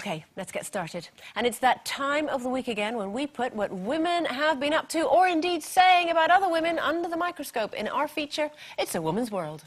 Okay, let's get started. And it's that time of the week again when we put what women have been up to, or indeed saying about other women, under the microscope in our feature, It's a Woman's World.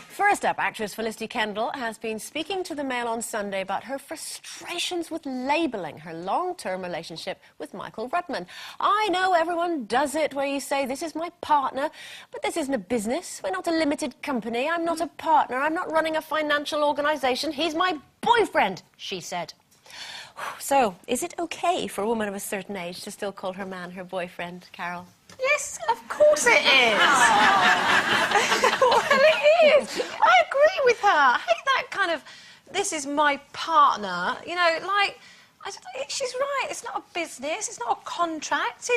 First up, actress Felicity Kendall has been speaking to the Mail on Sunday about her frustrations with labelling her long-term relationship with Michael Rudman. I know everyone does it where you say, this is my partner, but this isn't a business. We're not a limited company. I'm not a partner. I'm not running a financial organisation. He's my boyfriend, she said. So, is it okay for a woman of a certain age to still call her man her boyfriend, Carol? Yes, of course it is. Well, it is. I agree with her. I hate that kind of, this is my partner. You know, like, she's right. It's not a business. It's not a contract.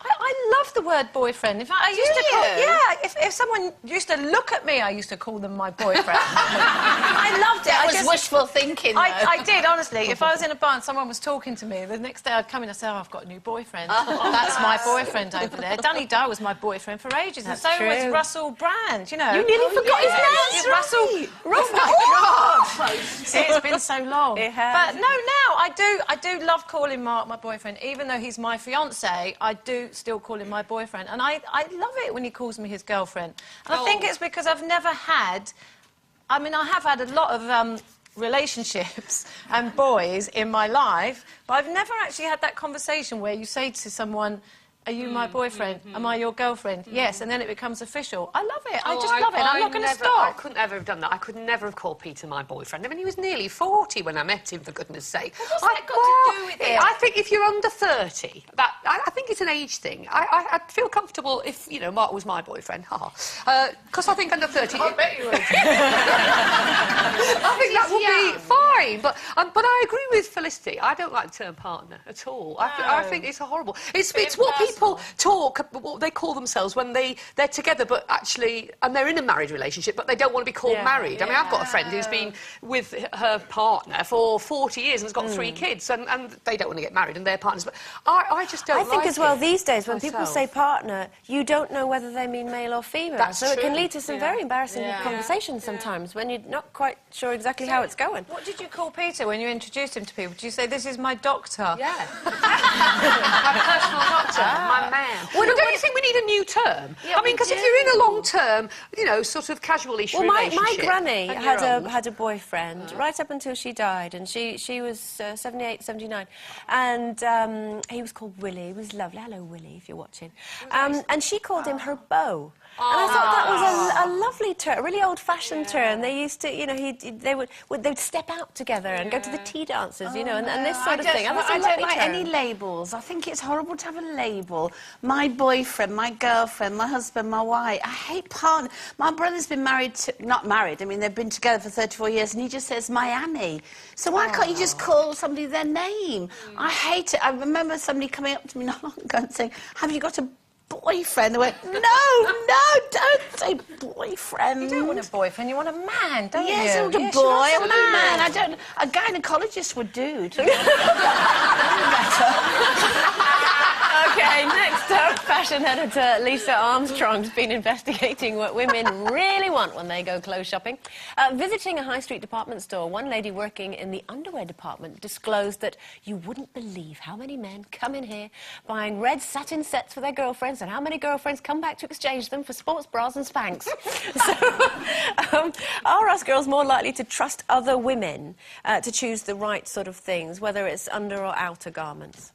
I love the word boyfriend. In fact, I used to call... Yeah, if someone used to look at me, I used to call them my boyfriend. I loved it. That was wishful thinking, though. I did, honestly. If I was in a bar and someone was talking to me, the next day I'd come in and say, oh, I've got a new boyfriend. That's my boyfriend over there. Danny Dyer was my boyfriend for ages. That's and so true. was Russell Brand, you know. You nearly forgot his name. Russell. Oh, my God. It's been so long. It has. But no, now I do love calling Mark my boyfriend. Even though he's my fiancé, I do still call him my boyfriend, and I love it when he calls me his girlfriend. And I think it's because I've never had... I mean, I have had a lot of relationships and boys in my life, but I've never actually had that conversation where you say to someone, are you my boyfriend? Am I your girlfriend? Yes, and then it becomes official. I love it. I just love it. I'm not going to stop. I couldn't ever have done that. I could never have called Peter my boyfriend. I mean, he was nearly 40 when I met him, for goodness sake. What's that got to do with it? I think if you're under 30, I think it's an age thing. I'd feel comfortable if, you know, Mark was my boyfriend. Because I think under 30... I bet you would. I think that would be fine. But I agree with Felicity. I don't like the term partner at all. No. I think it's horrible. It's what people talk, what they call themselves when they're together, but actually, and they're in a married relationship, but they don't want to be called married. I mean, I've got a friend who's been with her partner for 40 years and has got 3 kids, and they don't want to get married, and they're partners. But I just don't like it. I think as well, these days, when people say partner, you don't know whether they mean male or female. That's so true. It can lead to some very embarrassing conversations sometimes when you're not quite sure exactly how it's going. What did you call Peter when you introduced him to people? Did you say, this is my doctor? Yeah. My personal doctor, my man. Well, don't you think we need a new term? Yeah, I mean, because if you're in a long-term, you know, sort of casual-ish relationship... my granny had a boyfriend right up until she died, and she was 78, 79, and he was called Willie. He was lovely. Hello, Willie, if you're watching. And she called him her beau. And I thought that was a lovely term, a really old-fashioned term. They used to, you know, they'd step out together and go to the tea dances, you know, and this sort of thing. I don't like any labels. I think it's horrible to have a label. My boyfriend, my girlfriend, my husband, my wife. I hate partner. My brother's been married to... Not married, I mean, they've been together for 34 years, and he just says Miami. So why can't you just call somebody their name? I hate it. I remember somebody coming up to me not long ago and saying, have you got a boyfriend? I went, no, don't say boyfriend. You don't want a boyfriend, you want a man, don't you? Yes, I want a boy, I want a man. A gynecologist would do. OK, next up, fashion editor Lisa Armstrong's been investigating what women really want when they go clothes shopping. Visiting a high street department store, one lady working in the underwear department disclosed that you wouldn't believe how many men come in here buying red satin sets for their girlfriends and how many girlfriends come back to exchange them for sports bras and Spanx. So, are us girls more likely to trust other women to choose the right sort of things, whether it's under or outer garments?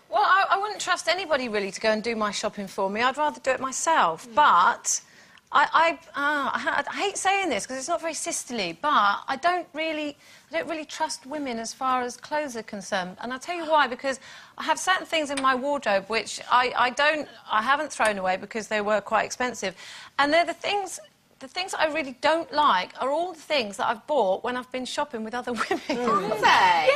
Well, I wouldn't trust anybody, really, to go and do my shopping for me. I'd rather do it myself. But I hate saying this because it's not very sisterly, but I don't really trust women as far as clothes are concerned. And I'll tell you why, because I have certain things in my wardrobe which I haven't thrown away because they were quite expensive. And they're the things the things that I really don't like are all the things that I've bought when I've been shopping with other women. Have they?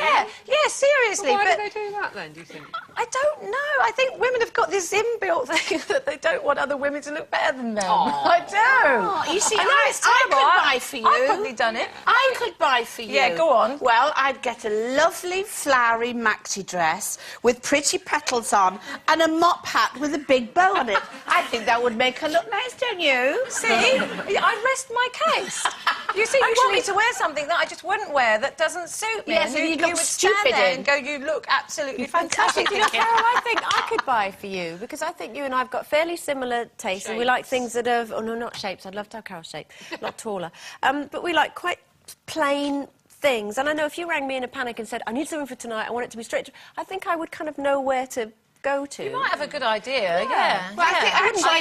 Yeah, seriously. Why but do they do that then, do you think? I don't know. I think women have got this inbuilt thing that they don't want other women to look better than them. I do. Oh, you see, I know it's I terrible. could buy for you. I've probably done it. I could buy for you. Yeah, go on. Well, I'd get a lovely flowery maxi dress with pretty petals on and a mop hat with a big bow on it. I think that would make her look nice, don't you? See, I rest my case. You see, you want me to wear something that I just wouldn't wear that doesn't suit me. Yes, and and you you'd look would stupid stand there in. and go, you look absolutely fantastic. You know, Carol, I think I could buy for you because I think you and I have got fairly similar tastes and we like things that are... Oh, no, not shapes. I'd love to have Carol's shape. A lot taller. But we like quite plain things. And I know if you rang me in a panic and said, I need something for tonight, I want it to be straight to... I think I would kind of know where to go to. You might have a good idea, yeah. Well, I think I wouldn't buy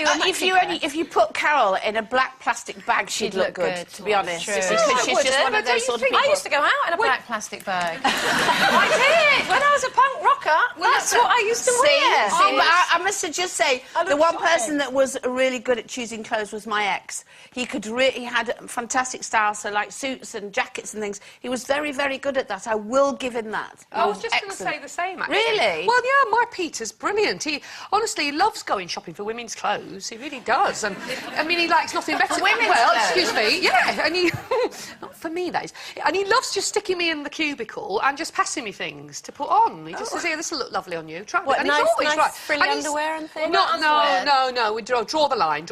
you a if you put Carol in a black plastic bag, she'd look good, to be honest. True. Because she's just one of those sort of people. I used to go out in a black plastic bag. I did. When I was a punk rocker, that's what I used to wear. See, but I must just say, the look one fine. person that was really good at choosing clothes was my ex. He had fantastic style, so like suits and jackets and things. He was very, very good at that. I will give him that. I was just going to say the same, actually. Really? Well, yeah, my Peter's brilliant. He honestly loves going shopping for women's clothes. He really does. And I mean, he likes nothing better. For women's well, clothes? excuse me, yeah. And he, not for me, that is. And he loves just sticking me in the cubicle and just passing me things to put on. He just says, "Here, this will look lovely on you." Try What, it. And nice, he's always nice right. frilly And he's- underwear and things? No. We draw the line.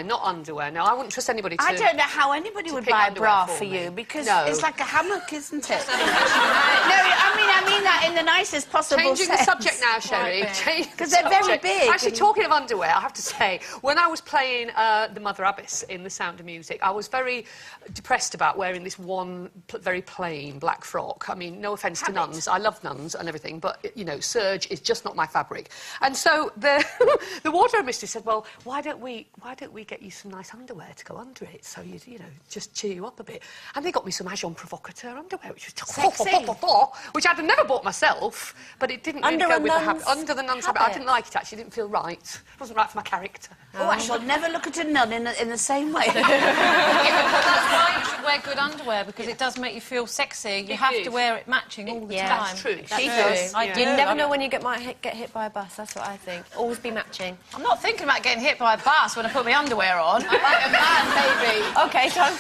Not underwear. No, I wouldn't trust anybody to. I don't know how anybody would pick buy a underwear bra for for me. you, because No. it's like a hammock, isn't it? No, I mean that in the nicest possible Changing sense. the subject now, Sherry. Because they're very big. Actually, talking of underwear, I have to say, when I was playing the Mother Abbess in The Sound of Music, I was very depressed about wearing this one very plain black frock. I mean, no offence to nuns, I love nuns and everything, but, you know, serge is just not my fabric. And so the wardrobe mistress said, well, why don't we get you some nice underwear to go under it, so you know, just cheer you up a bit. And they got me some agent provocateur underwear, which was sexy. Which I'd never bought myself, but it didn't really Under go a with the nun's habit. Under the nun's habit. I didn't like it, actually. It didn't feel right. It wasn't right for my character. Oh, I shall never look at a nun in the same way. Yeah, but that's why you should wear good underwear, because it does make you feel sexy. You have to wear it matching all the time. That's true. That's She true. does. I You do. never know when you might get hit by a bus, that's what I think. Always be matching. I'm not thinking about getting hit by a bus when I put my underwear on. I'm like a man, baby. OK, time